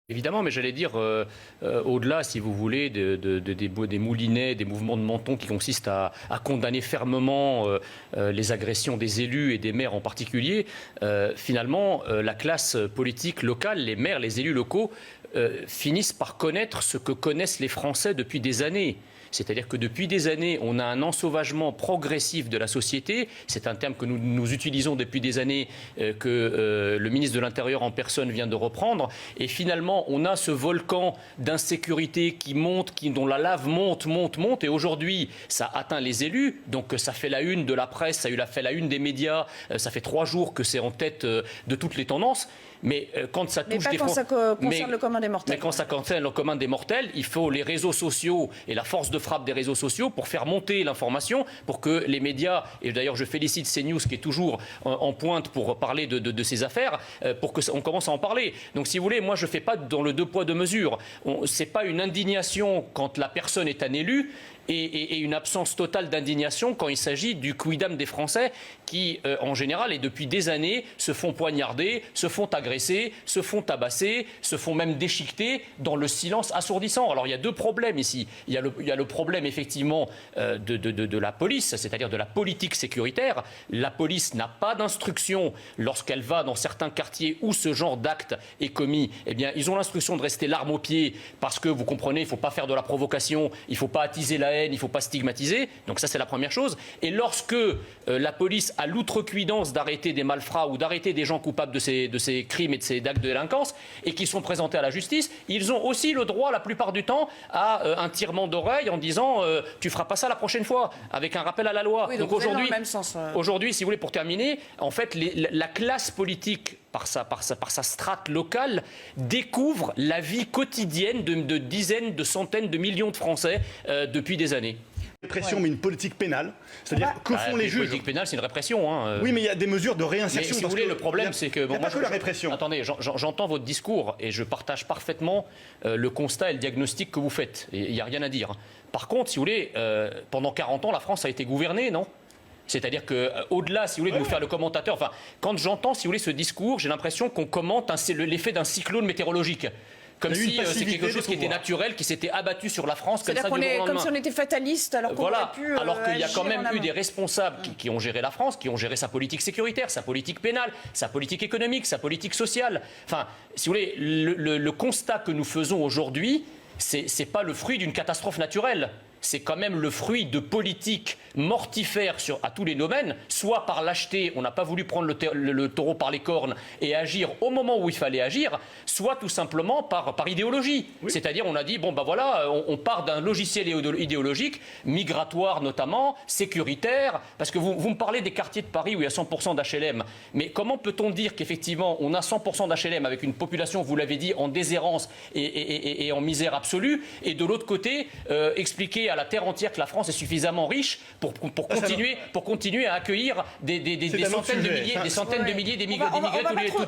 Évidemment, mais j'allais dire, au-delà, si vous voulez, des moulinets, des mouvements de menton qui consistent à condamner fermement les agressions des élus et des maires en particulier, finalement, la classe politique locale, les maires, les élus locaux, finissent par connaître ce que connaissent les Français depuis des années. C'est-à-dire que depuis des années, on a un ensauvagement progressif de la société. C'est un terme que nous utilisons depuis des années, que le ministre de l'Intérieur en personne vient de reprendre. Et finalement, on a ce volcan d'insécurité qui monte, dont la lave monte. Et aujourd'hui, ça atteint les élus. Donc ça fait la une de la presse, ça a fait la une des médias. Ça fait 3 jours que c'est en tête de toutes les tendances. Mais quand ça touche quand ça concerne le commun des mortels. Mais quand ça concerne le commun des mortels, il faut les réseaux sociaux et la force de frappe des réseaux sociaux pour faire monter l'information, pour que les médias, et d'ailleurs je félicite CNews qui est toujours en pointe pour parler de ces affaires, pour qu'on commence à en parler. Donc si vous voulez, moi je ne fais pas dans le 2 poids 2 mesures. Ce n'est pas une indignation quand la personne est un élu, et une absence totale d'indignation quand il s'agit du quidam des Français qui, en général, et depuis des années, se font poignarder, se font agresser, se font tabasser, se font même déchiqueter dans le silence assourdissant. Alors il y a 2 problèmes ici. Il y a le problème, effectivement, de la police, c'est-à-dire de la politique sécuritaire. La police n'a pas d'instruction lorsqu'elle va dans certains quartiers où ce genre d'acte est commis. Eh bien, ils ont l'instruction de rester l'arme au pied parce que, vous comprenez, il ne faut pas faire de la provocation, il ne faut pas attiser la haine, il ne faut pas stigmatiser. Donc ça, c'est la première chose. Et lorsque la police a l'outrecuidance d'arrêter des malfrats ou d'arrêter des gens coupables de ces crimes et de ces actes de délinquance et qui sont présentés à la justice, ils ont aussi le droit, la plupart du temps, à un tirement d'oreille en disant tu feras pas ça la prochaine fois, avec un rappel à la loi. Oui, donc aujourd'hui, si vous voulez, pour terminer, en fait, la classe politique, par sa strate locale, découvre la vie quotidienne de dizaines, de centaines de millions de Français depuis des années. Répression, mais une politique pénale. C'est-à-dire que font les juges. La politique pénale, c'est une répression. Oui, mais il y a des mesures de réinsertion. Mais si vous voulez, le problème, c'est que... Il n'y a pas que la répression. Attendez, j'entends votre discours et je partage parfaitement le constat et le diagnostic que vous faites. Il n'y a rien à dire. Par contre, si vous voulez, pendant 40 ans, la France a été gouvernée, non ? C'est-à-dire qu'au-delà, si vous voulez, de nous faire le commentateur... Enfin, quand j'entends, si vous voulez, ce discours, j'ai l'impression qu'on commente l'effet d'un cyclone météorologique. Comme si c'est quelque chose qui était naturel, qui s'était abattu sur la France comme ça du jour au lendemain. Comme si on était fataliste, alors qu'on aurait pu alors qu'il y a quand même eu des responsables qui ont géré la France, qui ont géré sa politique sécuritaire, sa politique pénale, sa politique économique, sa politique sociale. Enfin, si vous voulez, le constat que nous faisons aujourd'hui, c'est pas le fruit d'une catastrophe naturelle. C'est quand même le fruit de politiques mortifères à tous les domaines, soit par lâcheté, on n'a pas voulu prendre le taureau par les cornes et agir au moment où il fallait agir, soit tout simplement par idéologie. Oui. C'est-à-dire on a dit, bon ben voilà, on part d'un logiciel idéologique, migratoire notamment, sécuritaire, parce que vous me parlez des quartiers de Paris où il y a 100% d'HLM, mais comment peut-on dire qu'effectivement on a 100% d'HLM avec une population, vous l'avez dit, en déshérence et en misère absolue, et de l'autre côté, expliquer à la terre entière que la France est suffisamment riche pour continuer à accueillir des centaines de milliers d'immigrés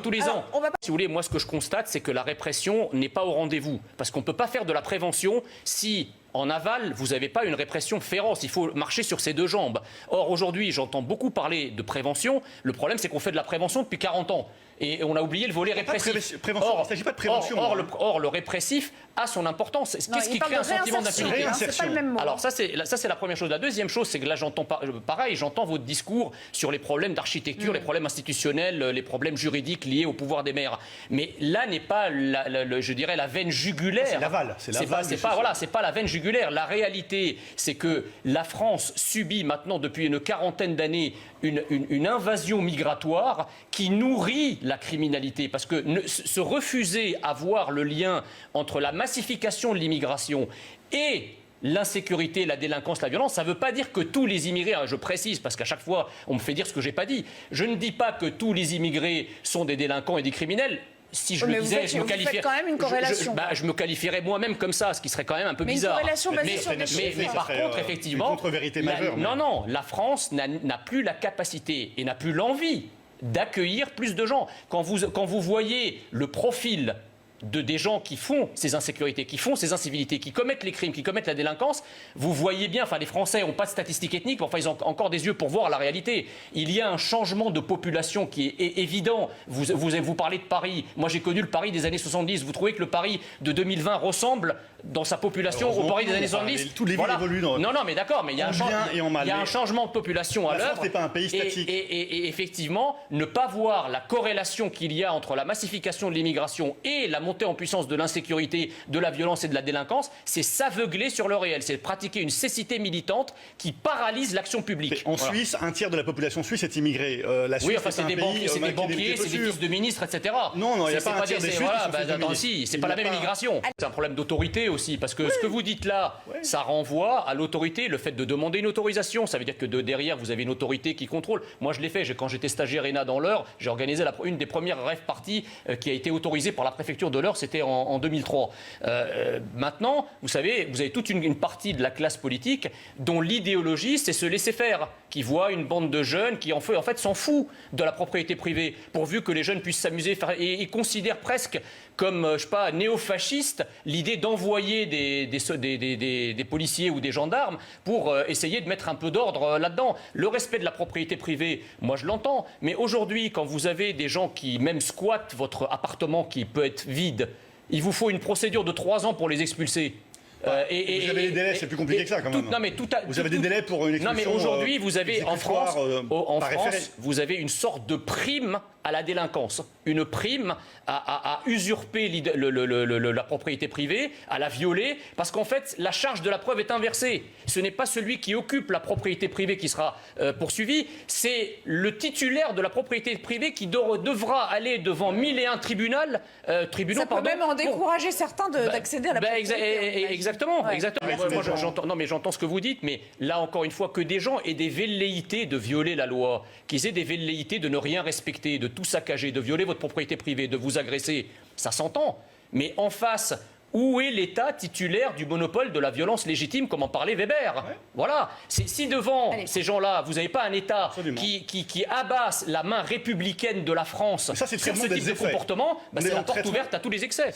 tous les ans. Si vous voulez, moi ce que je constate, c'est que la répression n'est pas au rendez-vous. Parce qu'on ne peut pas faire de la prévention si... En aval, vous n'avez pas une répression féroce. Il faut marcher sur ses 2 jambes. Or, aujourd'hui, j'entends beaucoup parler de prévention. Le problème, c'est qu'on fait de la prévention depuis 40 ans. Et on a oublié le volet répressif. Il ne s'agit pas de prévention. Or, le répressif a son importance. Qu'est-ce qui crée un sentiment d'impunité ? C'est pas le même mot. Alors, ça, c'est la première chose. La deuxième chose, c'est que là, j'entends votre discours sur les problèmes d'architecture, les problèmes institutionnels, les problèmes juridiques liés au pouvoir des maires. Mais là n'est pas, je dirais, la veine jugulaire. C'est l'aval. C'est pas la veine jugulaire. La réalité, c'est que la France subit maintenant, depuis une 40aine d'années, une invasion migratoire qui nourrit la criminalité. Parce que se refuser à voir le lien entre la massification de l'immigration et l'insécurité, la délinquance, la violence, ça ne veut pas dire que tous les immigrés, je précise, parce qu'à chaque fois, on me fait dire ce que je n'ai pas dit. Je ne dis pas que tous les immigrés sont des délinquants et des criminels. Si je le disais, je me qualifierais quand même une corrélation. Je me qualifierais moi-même comme ça, ce qui serait quand même un peu bizarre. Une corrélation basée sur des chiffres. Mais par contre, effectivement, une contre-vérité majeure. Non, la France n'a plus la capacité et n'a plus l'envie d'accueillir plus de gens. Quand vous voyez le profil des gens qui font ces insécurités, qui font ces incivilités, qui commettent les crimes, qui commettent la délinquance, vous voyez bien, enfin les Français n'ont pas de statistiques ethniques, mais enfin ils ont encore des yeux pour voir la réalité. Il y a un changement de population qui est évident. Vous parlez de Paris. Moi j'ai connu le Paris des années 70. Vous trouvez que le Paris de 2020 ressemble dans sa population au Paris des années 70? Tous les villes évoluent dans... Non, mais d'accord, mais il y a un changement de population à l'œuvre. La France n'est pas un pays statique. Et effectivement, ne pas voir la corrélation qu'il y a entre la massification de l'immigration et la montée en puissance de l'insécurité, de la violence et de la délinquance, c'est s'aveugler sur le réel. C'est pratiquer une cécité militante qui paralyse l'action publique. En Suisse, un tiers de la population suisse est immigrée. La Suisse, oui, enfin, c'est des banquiers, c'est des fils de ministres, etc. Non, il n'y a pas un tiers des Suisses si, c'est pas la même immigration. C'est un problème d'autorité aussi, parce que ce que vous dites là, ça renvoie à l'autorité, le fait de demander une autorisation. Ça veut dire que derrière, vous avez une autorité qui contrôle. Moi, je l'ai fait. Quand j'étais stagiaire ENA dans l'Eure, j'ai organisé une des premières rave parties qui a été autorisée par la préfecture de l'Eure. C'était en 2003. Maintenant, vous savez, vous avez toute une partie de la classe politique dont l'idéologie, c'est se laisser faire, qui voit une bande de jeunes qui en fait s'en fout de la propriété privée, pourvu que les jeunes puissent s'amuser. Et ils considèrent presque comme, je sais pas, néo-fasciste l'idée d'envoyer des policiers ou des gendarmes pour essayer de mettre un peu d'ordre là-dedans. Le respect de la propriété privée, moi je l'entends, mais aujourd'hui, quand vous avez des gens qui même squattent votre appartement qui peut être vide, il vous faut une procédure de 3 ans pour les expulser. Vous avez des délais, c'est plus compliqué que ça quand même. Vous avez des délais pour une expulsion. Non, mais aujourd'hui, vous avez en France, vous avez une sorte de prime à la délinquance, une prime à usurper la propriété privée, à la violer, parce qu'en fait, la charge de la preuve est inversée. Ce n'est pas celui qui occupe la propriété privée qui sera poursuivi, c'est le titulaire de la propriété privée qui devra aller devant 1001 tribunaux. Ça peut même en décourager certains d'accéder à la propriété. Exactement. Moi, j'entends ce que vous dites, mais là, encore une fois, que des gens aient des velléités de violer la loi, qu'ils aient des velléités de ne rien respecter, de tout saccager, de violer votre propriété privée, de vous agresser, ça s'entend. Mais en face, où est l'État titulaire du monopole de la violence légitime, comme en parlait Weber? Voilà. Si devant ces gens-là, vous n'avez pas un État qui abat la main républicaine de la France sur ce type de comportement, c'est la porte ouverte à tous les excès.